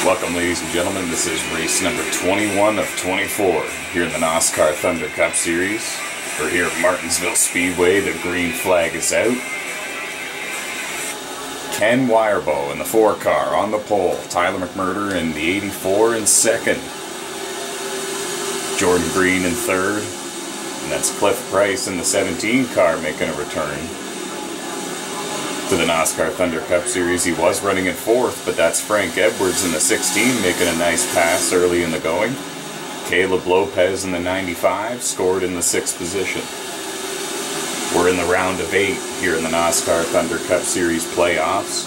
Welcome, ladies and gentlemen. This is race number 21 of 24 here in the NOSSCAR Thunder Cup Series. We're here at Martinsville Speedway. The green flag is out. Ken Wirebow in the 4 car on the pole. Tyler McMurder in the 84 in second. Jordan Green in third. And that's Cliff Price in the 17 car making a return to the NOSSCAR Thunder Cup Series. He was running in 4th, but that's Frank Edwards in the 16 making a nice pass early in the going. Caleb Lopez in the 95 scored in the 6th position. We're in the round of 8 here in the NOSSCAR Thunder Cup Series playoffs.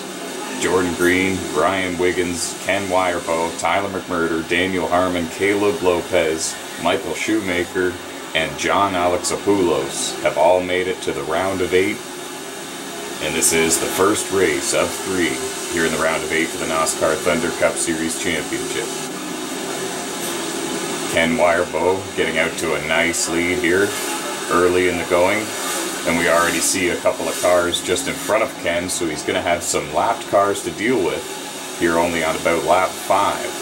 Jordan Green, Brian Wiggins, Ken Wirebow, Tyler McMurder, Daniel Harmon, Caleb Lopez, Michael Shoemaker, and John Alexopoulos have all made it to the round of 8. And this is the first race of 3 here in the round of 8 for the NOSSCAR Thunder Cup Series Championship. Ken Wirebow getting out to a nice lead here early in the going. And we already see a couple of cars just in front of Ken, so he's going to have some lapped cars to deal with here only on about lap 5.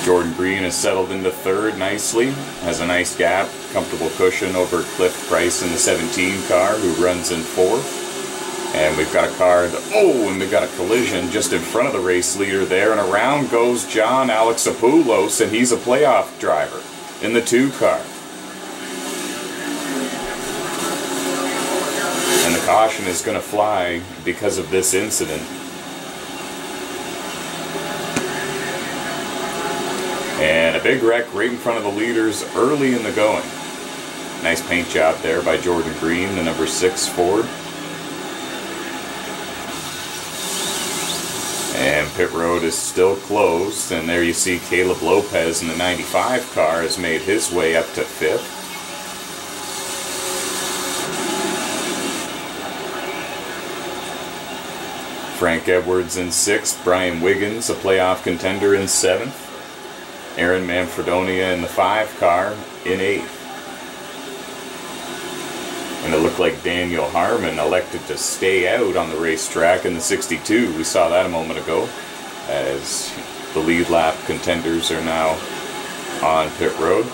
Jordan Green is settled into 3rd nicely, has a nice gap, comfortable cushion over Cliff Price in the 17 car, who runs in 4th. And we've got a car, and we've got a collision just in front of the race leader there, and around goes John Alexopoulos, and he's a playoff driver in the 2 car. And the caution is going to fly because of this incident. And a big wreck right in front of the leaders early in the going. Nice paint job there by Jordan Green, the number 6 Ford. And pit road is still closed, and there you see Caleb Lopez in the 95 car has made his way up to 5th. Frank Edwards in 6th, Brian Wiggins, a playoff contender, in 7th. Aaron Manfredonia in the 5 car in 8th. And it looked like Daniel Harmon elected to stay out on the racetrack in the 62. We saw that a moment ago, as the lead lap contenders are now on pit road.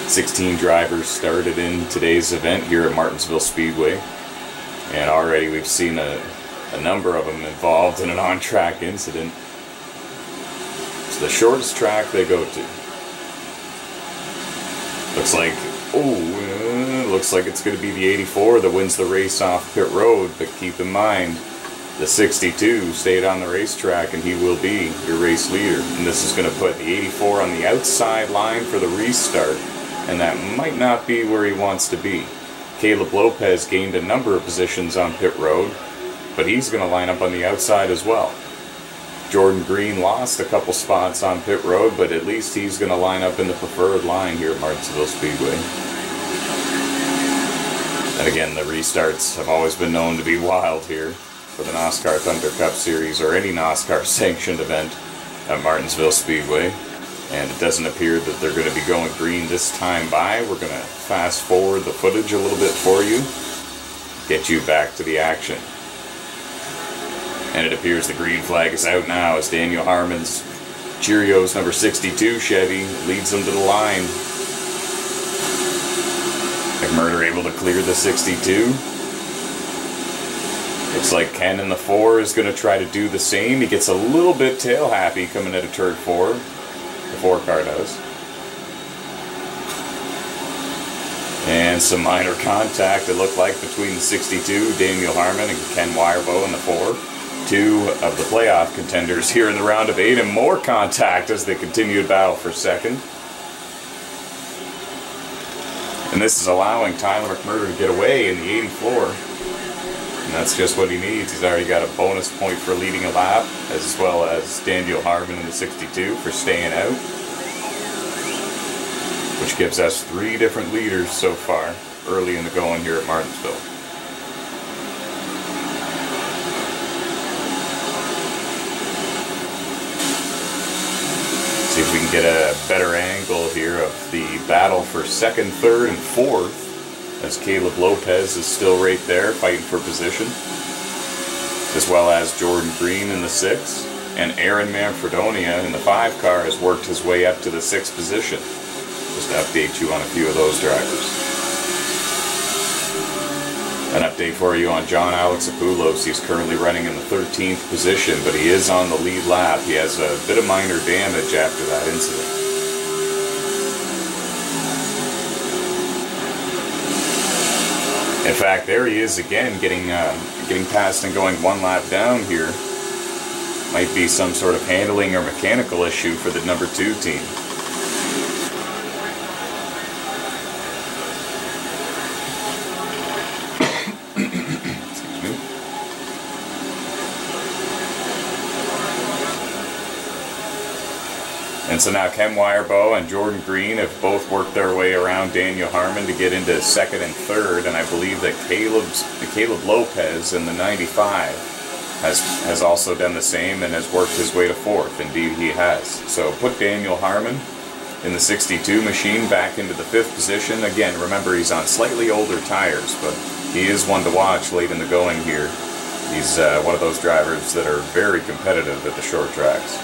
16 drivers started in today's event here at Martinsville Speedway. And already we've seen a number of them involved in an on-track incident. It's the shortest track they go to. Looks like it's going to be the 84 that wins the race off pit road, but keep in mind the 62 stayed on the racetrack and he will be your race leader. And this is going to put the 84 on the outside line for the restart, and that might not be where he wants to be. Caleb Lopez gained a number of positions on pit road, but he's going to line up on the outside as well. Jordan Green lost a couple spots on pit road, but at least he's going to line up in the preferred line here at Martinsville Speedway. And again, the restarts have always been known to be wild here for the NOSSCAR Thunder Cup Series or any NOSSCAR sanctioned event at Martinsville Speedway. And it doesn't appear that they're going to be going green this time by. We're going to fast forward the footage a little bit for you, get you back to the action. And it appears the green flag is out now as Daniel Harmon's Cheerios number 62 Chevy leads them to the line. McMurder able to clear the 62. Looks like Ken in the 4 is going to try to do the same. He gets a little bit tail happy coming out of turn 4. The 4 car does. And some minor contact, it looked like, between the 62, Daniel Harmon, and Ken Wirebow in the 4. 2 of the playoff contenders here in the round of 8, and more contact as they continue to battle for second. And this is allowing Tyler McMurder to get away in the 84. And that's just what he needs. He's already got a bonus point for leading a lap, as well as Daniel Harmon in the 62 for staying out. Which gives us 3 different leaders so far, early in the going here at Martinsville. See if we can get a better angle here of the battle for 2nd, 3rd, and 4th, as Caleb Lopez is still right there fighting for position, as well as Jordan Green in the 6th, and Aaron Manfredonia in the 5 car has worked his way up to the 6th position. Just to update you on a few of those drivers. An update for you on John Alexopoulos. He's currently running in the 13th position, but he is on the lead lap. He has a bit of minor damage after that incident. In fact, there he is again, getting past and going 1 lap down here. Might be some sort of handling or mechanical issue for the number 2 team. And so now Ken Wirebow and Jordan Green have both worked their way around Daniel Harmon to get into 2nd and 3rd, and I believe that Caleb Lopez in the 95 has also done the same and has worked his way to 4th. Indeed he has. So put Daniel Harmon in the 62 machine back into the 5th position. Again, remember he's on slightly older tires, but he is one to watch late in the going here. He's one of those drivers that are very competitive at the short tracks.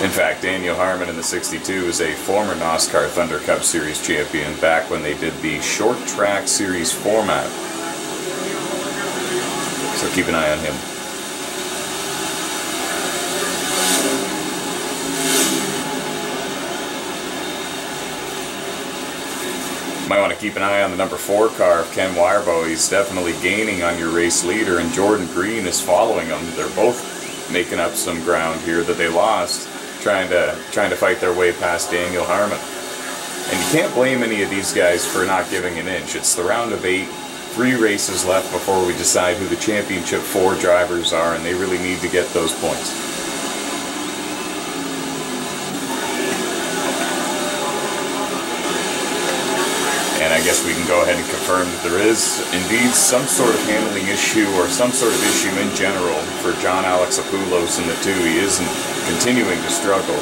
In fact, Daniel Harmon in the 62 is a former NOSSCAR Thunder Cup Series champion back when they did the short track series format. So keep an eye on him. Might want to keep an eye on the number 4 car of Ken Wirebow. He's definitely gaining on your race leader, and Jordan Green is following him. They're both making up some ground here that they lost, trying to fight their way past Daniel Harmon. And you can't blame any of these guys for not giving an inch. It's the round of 8, 3 races left before we decide who the championship 4 drivers are, and they really need to get those points. And I guess we can go ahead and confirm that there is indeed some sort of handling issue or some sort of issue in general for John Alexopoulos in the 2. He isn't continuing to struggle,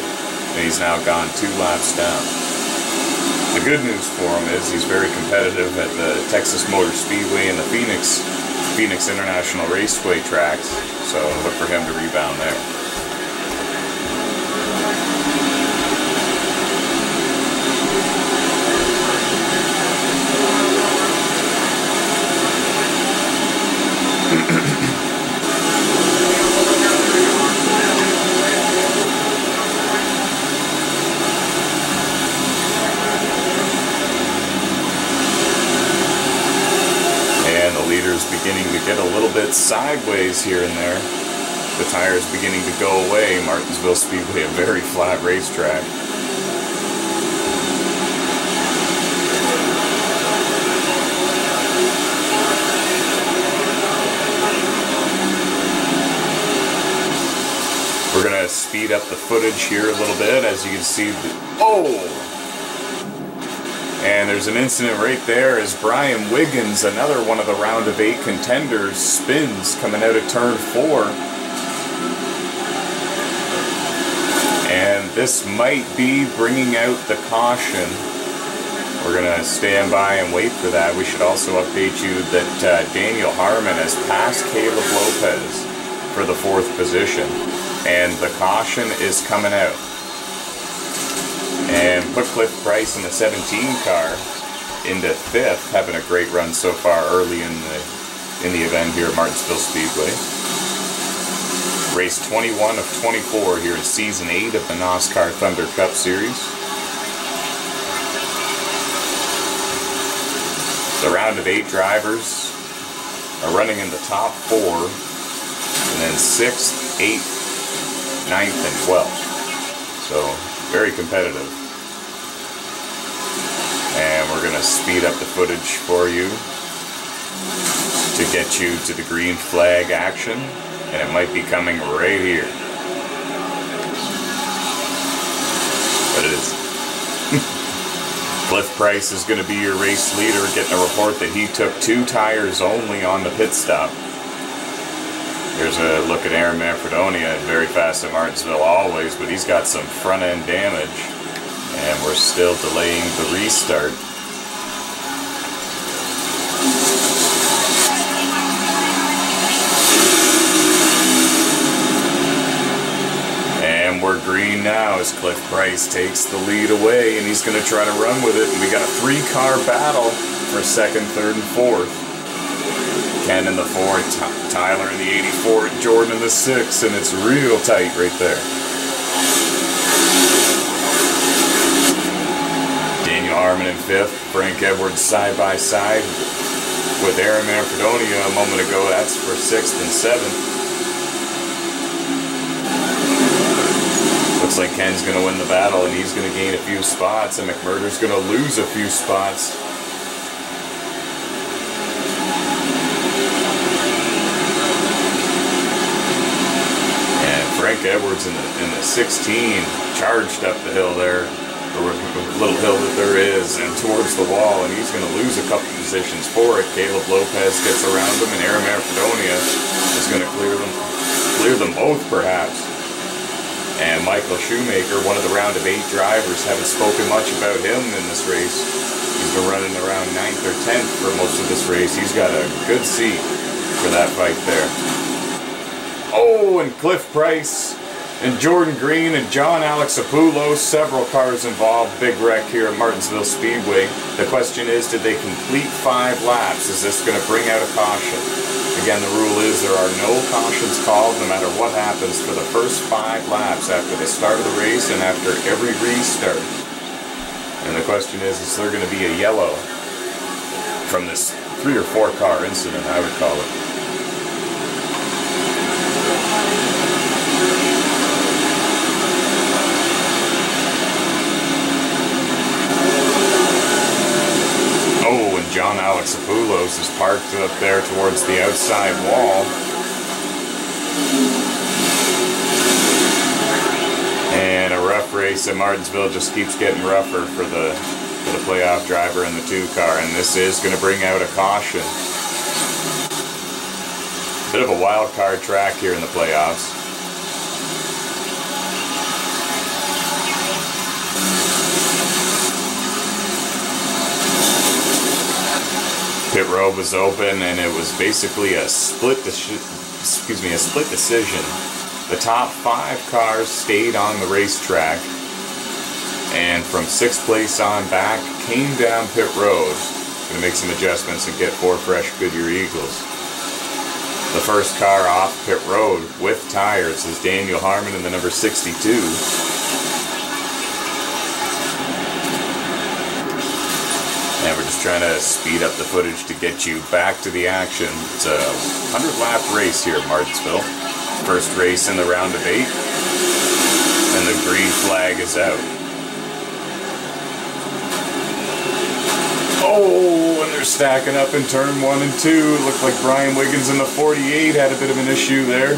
and he's now gone 2 laps down. The good news for him is he's very competitive at the Texas Motor Speedway and the Phoenix International Raceway tracks, so look for him to rebound there. Beginning to get a little bit sideways here and there. The tires beginning to go away. Martinsville Speedway, a very flat racetrack. We're going to speed up the footage here a little bit. As you can see, and there's an incident right there as Brian Wiggins, another one of the round of 8 contenders, spins coming out of turn 4. And this might be bringing out the caution. We're going to stand by and wait for that. We should also update you that Daniel Harmon has passed Caleb Lopez for the 4th position. And the caution is coming out. And put Cliff Price in the 17 car into 5th, having a great run so far early in the event here at Martinsville Speedway. Race 21 of 24 here in Season 8 of the NOSSCAR Thunder Cup Series. The round of 8 drivers are running in the top 4, and then 6th, 8th, 9th, and 12th. So very competitive. And we're gonna speed up the footage for you to get you to the green flag action, and it might be coming right here. But it is. Cliff Price is going to be your race leader, getting a report that he took 2 tires only on the pit stop. Here's a look at Aaron Manfredonia, very fast at Martinsville always, but he's got some front end damage, and we're still delaying the restart. And we're green now as Cliff Price takes the lead away, and he's going to try to run with it. And we got a 3-car battle for 2nd, 3rd, and 4th. Ken in the 4, Tyler in the 84, Jordan in the 6, and it's real tight right there. Daniel Harmon in 5th, Frank Edwards side by side with Aaron Manfredonia a moment ago. That's for 6th and 7th. Looks like Ken's going to win the battle, and he's going to gain a few spots, and McMurder's going to lose a few spots. And Frank Edwards in the 16 charged up the hill there, or a little hill that there is, and towards the wall, and he's going to lose a couple positions for it. Caleb Lopez gets around him, and Aaron Manfredonia is going to clear them both perhaps. And Michael Shoemaker, one of the round of 8 drivers, haven't spoken much about him in this race. He's been running around 9th or 10th for most of this race. He's got a good seat for that fight there. Oh, and Cliff Price and Jordan Green and John Alexopoulos, several cars involved. Big wreck here at Martinsville Speedway. The question is, did they complete 5 laps? Is this going to bring out a caution? Again, the rule is there are no cautions called no matter what happens for the first 5 laps after the start of the race and after every restart. And the question is there going to be a yellow from this 3 or 4 car incident, I would call it. Oh, and John Alexopoulos is parked up there towards the outside wall. And a rough race at Martinsville just keeps getting rougher for the playoff driver in the 2 car, and this is going to bring out a caution. Bit of a wild card track here in the playoffs. Pit road was open, and it was basically a split decision. The top 5 cars stayed on the racetrack, and from 6th place on back came down pit road. Going to make some adjustments and get 4 fresh Goodyear Eagles. The first car off pit road with tires is Daniel Harmon in the number 62. And we're just trying to speed up the footage to get you back to the action. It's a 100-lap race here at Martinsville. First race in the round of 8. And the green flag is out. Oh, and they're stacking up in turn 1 and 2. It looked like Brian Wiggins in the 48 had a bit of an issue there.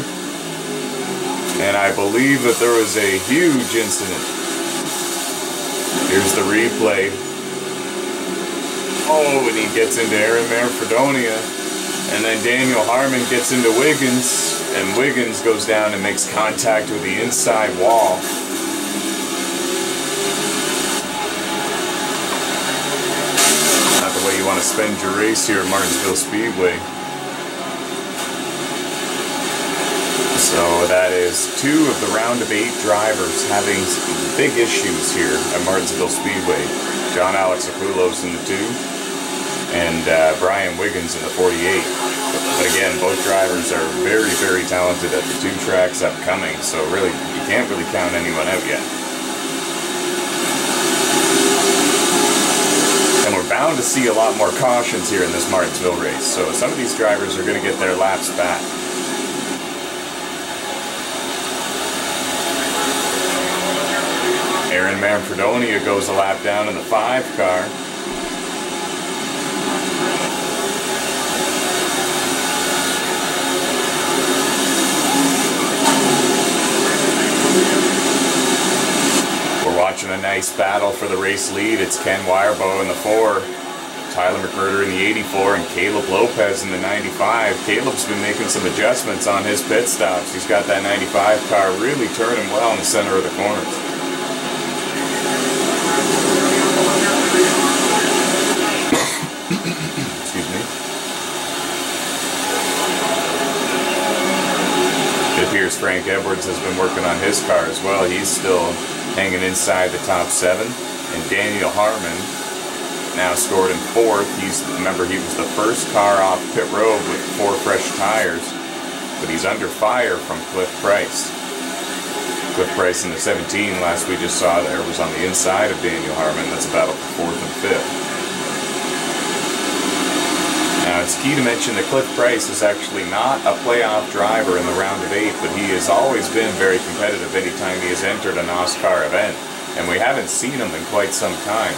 And I believe that there was a huge incident. Here's the replay. Oh, and he gets into Aaron Manfredonia, and then Daniel Harmon gets into Wiggins, and Wiggins goes down and makes contact with the inside wall. Not the way you want to spend your race here at Martinsville Speedway. So that is 2 of the round of 8 drivers having big issues here at Martinsville Speedway. John Alexopoulos in the 2. And Brian Wiggins in the 48. But again, both drivers are very, very talented at the 2 tracks upcoming, so really, you can't really count anyone out yet. And we're bound to see a lot more cautions here in this Martinsville race, so some of these drivers are going to get their laps back. Aaron Manfredonia goes a lap down in the 5 car. in a nice battle for the race lead. It's Ken Wirebow in the 4, Tyler McGruder in the 84, and Caleb Lopez in the 95. Caleb's been making some adjustments on his pit stops. He's got that 95 car really turning well in the center of the corners. Excuse me. It appears Frank Edwards has been working on his car as well. He's still hanging inside the top 7. And Daniel Harmon now scored in 4th. Remember, he was the first car off pit road with 4 fresh tires, but he's under fire from Cliff Price. Cliff Price in the 17, last we just saw there, was on the inside of Daniel Harmon. That's a battle for 4th and 5th. Now, it's key to mention that Cliff Price is actually not a playoff driver in the round of 8, but he has always been very competitive anytime he has entered a NOSSCAR event, and we haven't seen him in quite some time.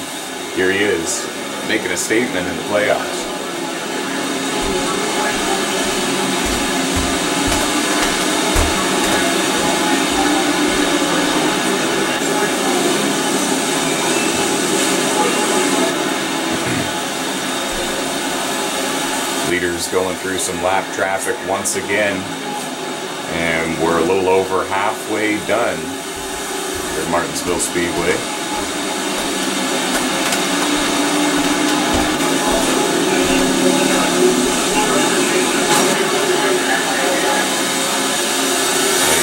Here he is, making a statement in the playoffs. Leaders going through some lap traffic once again, and we're a little over halfway done at Martinsville Speedway.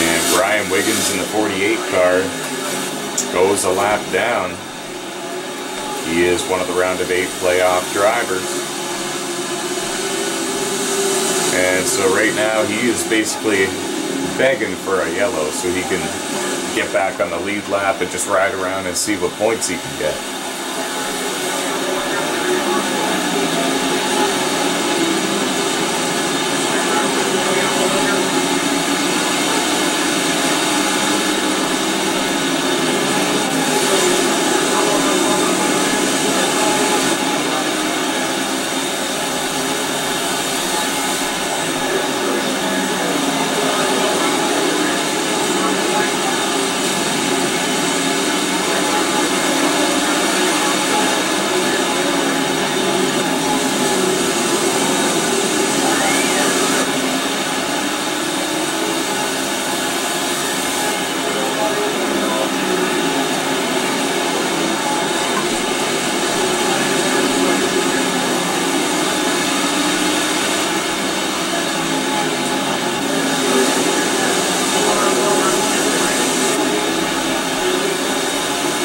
And Brian Wiggins in the 48 car goes a lap down. He is one of the round of 8 playoff drivers. And so right now he is basically begging for a yellow so he can get back on the lead lap and just ride around and see what points he can get.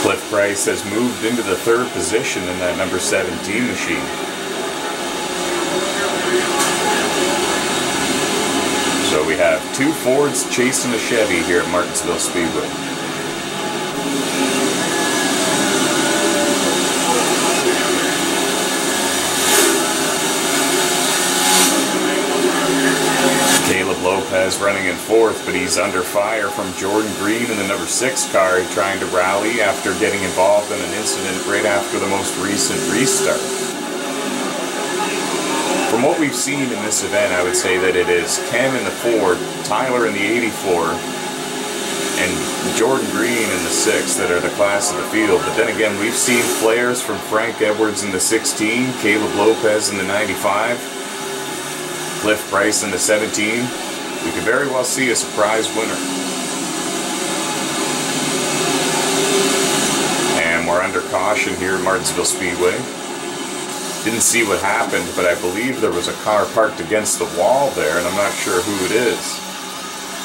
Cliff Price has moved into the 3rd position in that number 17 machine. So we have 2 Fords chasing a Chevy here at Martinsville Speedway. Caleb Lopez running in 4th, but he's under fire from Jordan Green in the number 6 car, trying to rally after getting involved in an incident right after the most recent restart. From what we've seen in this event, I would say that it is Ken in the 4, Tyler in the 84, and Jordan Green in the 6 that are the class of the field. But then again, we've seen flares from Frank Edwards in the 16, Caleb Lopez in the 95, Cliff Price in the 17. We could very well see a surprise winner. And we're under caution here at Martinsville Speedway. Didn't see what happened, but I believe there was a car parked against the wall there, and I'm not sure who it is.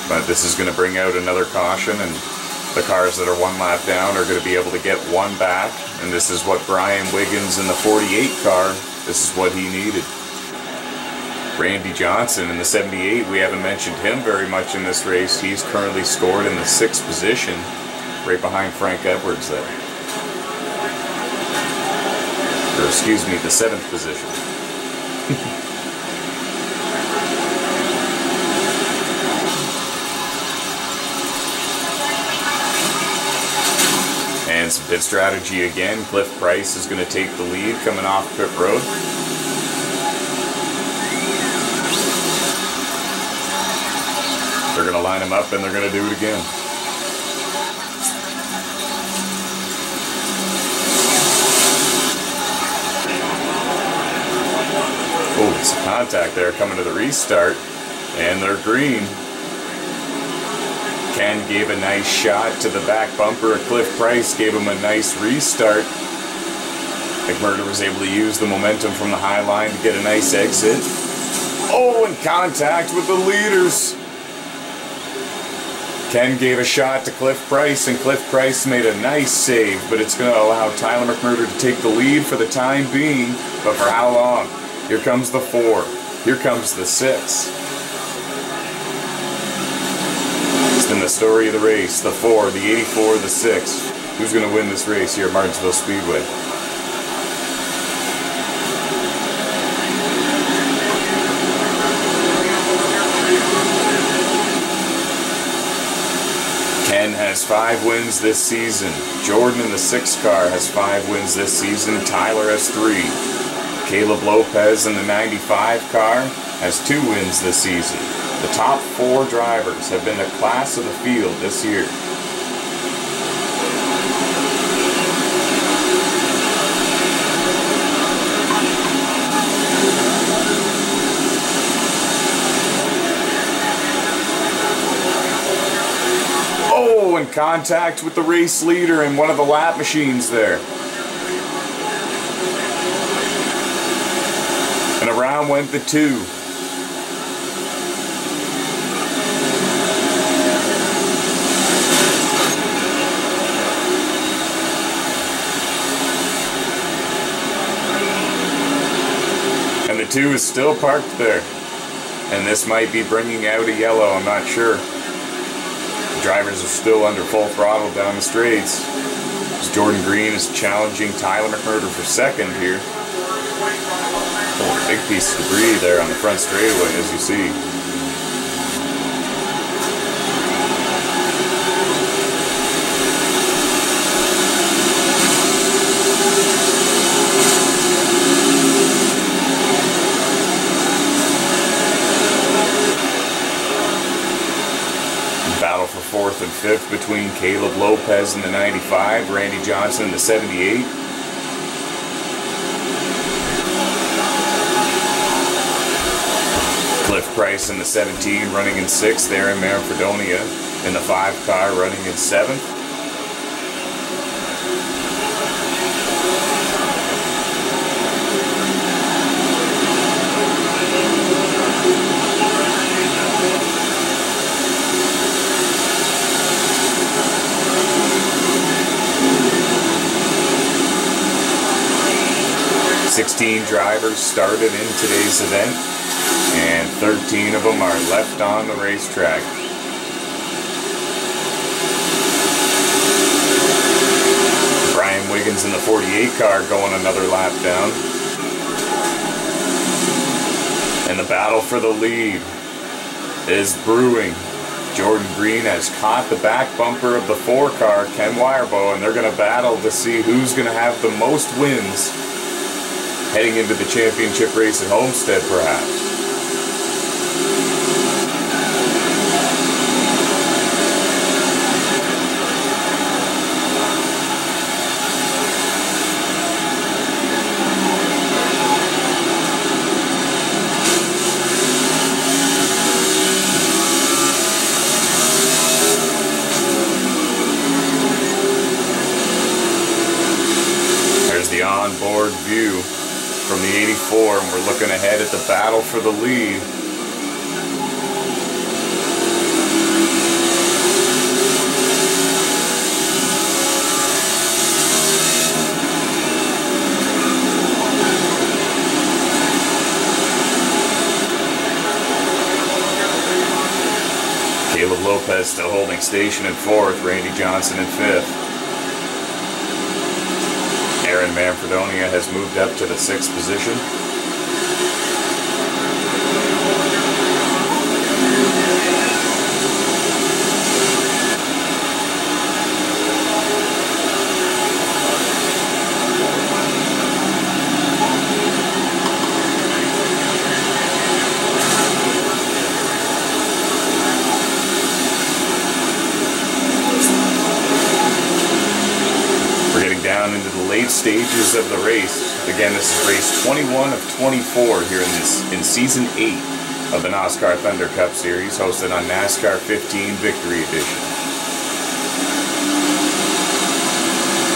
But this is going to bring out another caution, and the cars that are 1 lap down are going to be able to get 1 back. And this is what Brian Wiggins in the 48 car, this is what he needed. Randy Johnson in the 78, we haven't mentioned him very much in this race. He's currently scored in the 6th position, right behind Frank Edwards there. Or excuse me, the 7th position. And some pit strategy again. Cliff Price is going to take the lead coming off pit road. They're going to line him up and they're going to do it again. Oh, some contact there coming to the restart, and they're green. Ken gave a nice shot to the back bumper. Cliff Price gave him a nice restart. McMurder was able to use the momentum from the high line to get a nice exit. Oh, and contact with the leaders. Ken gave a shot to Cliff Price, and Cliff Price made a nice save, but it's going to allow Tyler McMurder to take the lead for the time being. But for how long? Here comes the 4. Here comes the 6. It's been the story of the race. The 4, the 84, the 6. Who's going to win this race here at Martinsville Speedway? Ken has 5 wins this season. Jordan in the 6 car has 5 wins this season. Tyler has 3. Caleb Lopez in the 95 car has 2 wins this season. The top 4 drivers have been the class of the field this year. Oh, in contact with the race leader in one of the lap machines there. And around went the 2. And the 2 is still parked there. And this might be bringing out a yellow, I'm not sure. Drivers are still under full throttle down the straights. As Jordan Green is challenging Tyler McMurder for second here. Oh, a big piece of debris there on the front straightaway, as you see. Battle for 4th and 5th between Caleb Lopez in the 95, Randy Johnson in the 78. Cliff Price in the 17 running in 6th, Aaron Manfredonia in the 5 car running in 7th. Sixteen drivers started in today's event, and 13 of them are left on the racetrack. Brian Wiggins in the 48 car going another lap down. And the battle for the lead is brewing. Jordan Green has caught the back bumper of the 4 car, Ken Wirebow, and they're going to battle to see who's going to have the most wins heading into the championship race at Homestead, perhaps. There's the onboard view from the 84, and we're looking ahead at the battle for the lead. Caleb Lopez still holding station in 4th, Randy Johnson in 5th. Aaron Manfredonia has moved up to the 6th position. We're getting down into the late stages of the race. Again, this is race 21 of 24 here in season 8 of the NOSSCAR Thunder Cup Series, hosted on NASCAR 15 Victory Edition.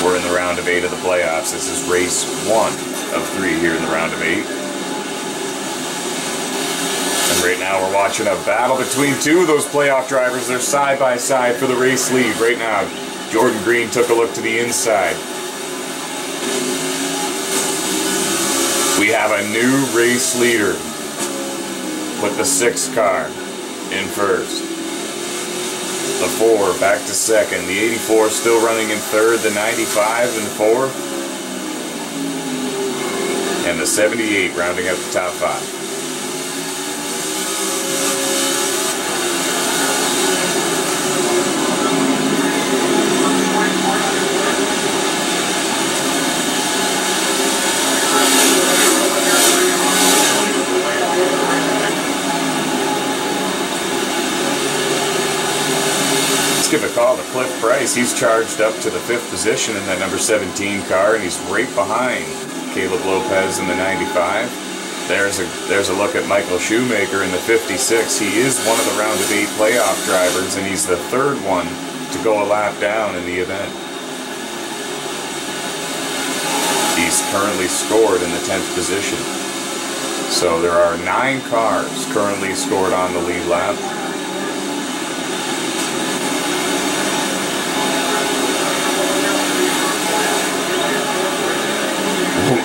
We're in the round of 8 of the playoffs. This is race 1 of 3 here in the round of 8. And right now we're watching a battle between two of those playoff drivers. They're side by side for the race lead. Right now, Jordan Green took a look to the inside. We have a new race leader with the 6 car in first. The 4 back to second. The 84 still running in third. The 95 in fourth. And the 78 rounding out the top 5. Give a call to Cliff Price. He's charged up to the 5th position in that number 17 car, and he's right behind Caleb Lopez in the 95. There's a look at Michael Shoemaker in the 56. He is one of the round of 8 playoff drivers, and he's the 3rd one to go a lap down in the event. He's currently scored in the 10th position. So there are 9 cars currently scored on the lead lap.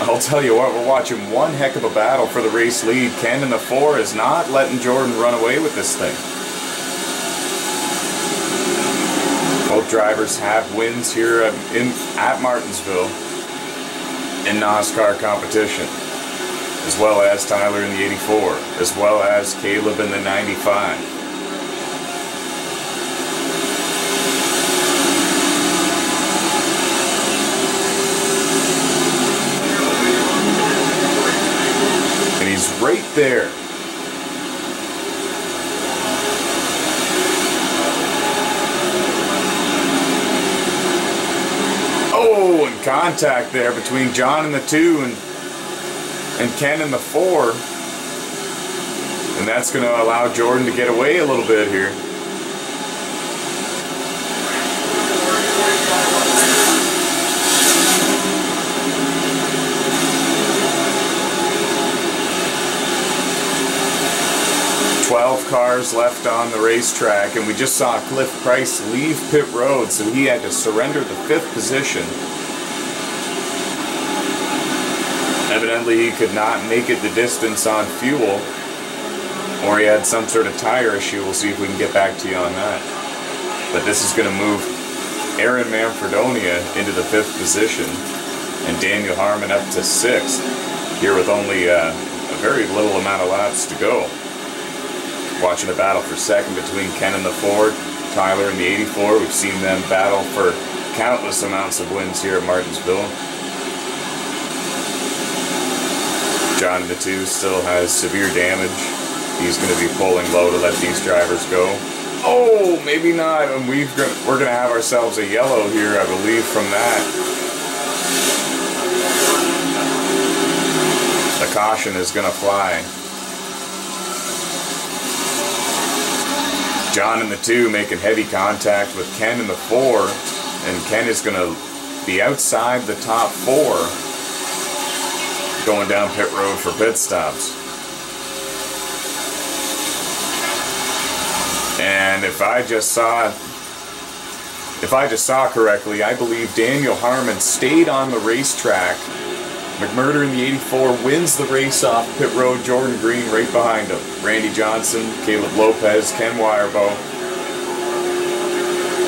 I'll tell you what, we're watching one heck of a battle for the race lead. Ken in the 4 is not letting Jordan run away with this thing. Both drivers have wins here at Martinsville in NOSSCAR competition, as well as Tyler in the 84, as well as Caleb in the 95. Right there. Oh, and contact there between John in the 2 and Ken in the 4. And that's going to allow Jordan to get away a little bit here. Cars left on the racetrack, and we just saw Cliff Price leave pit road, so he had to surrender the 5th position. Evidently he could not make it the distance on fuel, or he had some sort of tire issue. We'll see if we can get back to you on that. But this is going to move Aaron Manfredonia into the 5th position and Daniel Harmon up to 6th, here with only a very little amount of laps to go. Watching a battle for second between Ken in the 4, Tyler in the 84. We've seen them battle for countless amounts of wins here at Martinsville. John in the 2 still has severe damage. He's going to be pulling low to let these drivers go. Oh, maybe not. And we're going to have ourselves a yellow here, I believe, from that. The caution is going to fly. John in the 2 making heavy contact with Ken in the 4, and Ken is going to be outside the top 4 going down pit road for pit stops. And if I just saw correctly, I believe Daniel Harmon stayed on the racetrack. McMurder in the 84 wins the race off pit road. Jordan Green right behind him. Randy Johnson, Caleb Lopez, Ken Wirebow,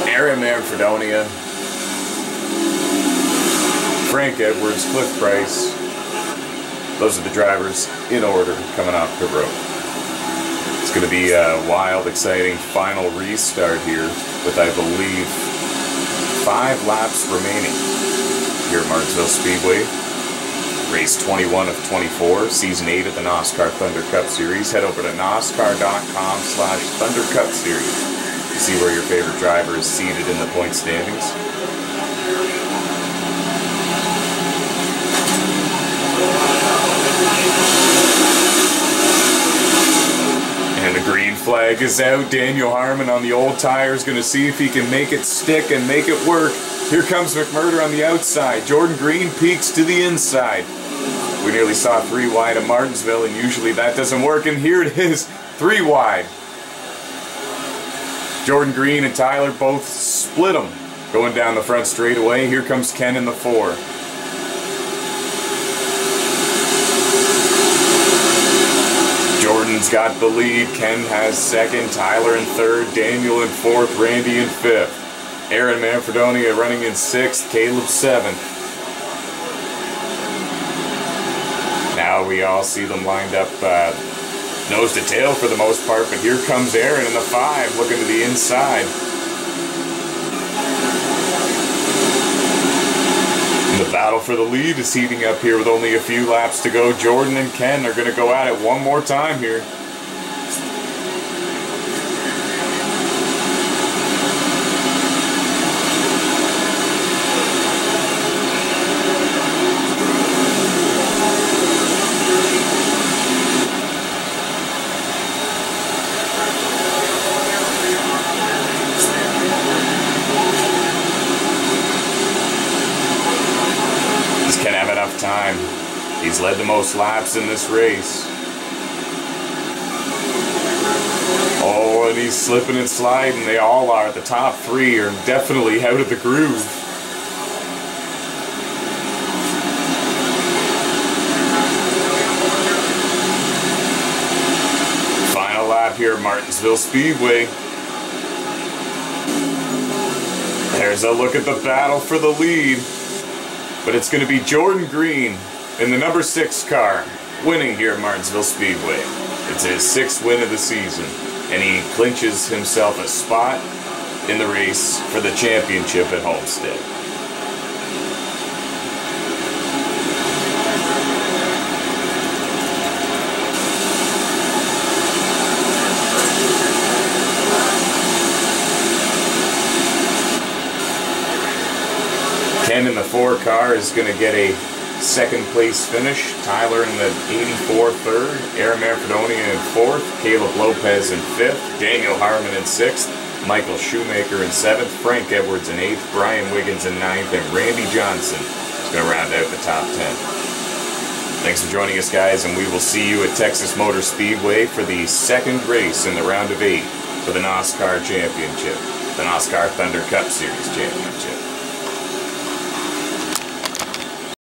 Aaron Manfredonia, Frank Edwards, Cliff Price. Those are the drivers in order coming off pit road. It's going to be a wild, exciting final restart here with, I believe, 5 laps remaining here at Martinsville Speedway. Race 21 of 24, Season 8 of the NOSSCAR Thunder Cup Series. Head over to NOSSCAR.com/Thunder Cup Series to see where your favorite driver is seated in the point standings. Green flag is out. Daniel Harmon on the old tire is going to see if he can make it stick and make it work. Here comes McMurder on the outside. Jordan Green peeks to the inside. We nearly saw 3 wide at Martinsville, and usually that doesn't work, and here it is, 3 wide. Jordan Green and Tyler both split them going down the front straightaway. Here comes Ken in the 4. Jordan's got the lead. Ken has 2nd, Tyler in 3rd, Daniel in 4th, Randy in 5th. Aaron Manfredonia running in 6th, Caleb 7th. Now we all see them lined up nose to tail for the most part, but here comes Aaron in the 5 looking to the inside. And the battle for the lead is heating up here with only a few laps to go. Jordan and Ken are going to go at it one more time here. Can't have enough time. He's led the most laps in this race. Oh, and he's slipping and sliding. They all are. The top 3 are definitely out of the groove. Final lap here at Martinsville Speedway. There's a look at the battle for the lead. But it's going to be Jordan Green in the number 6 car winning here at Martinsville Speedway. It's his 6th win of the season, and he clinches himself a spot in the race for the championship at Homestead. Ken in the 4 car is going to get a 2nd place finish. Tyler in the 84 3rd. Aaron Manfredonia in 4th. Caleb Lopez in 5th. Daniel Harmon in 6th. Michael Shoemaker in 7th. Frank Edwards in 8th. Brian Wiggins in 9th. And Randy Johnson is going to round out the top 10. Thanks for joining us, guys, and we will see you at Texas Motor Speedway for the 2nd race in the round of 8 for the NOSSCAR Championship, the NOSSCAR Thunder Cup Series Championship.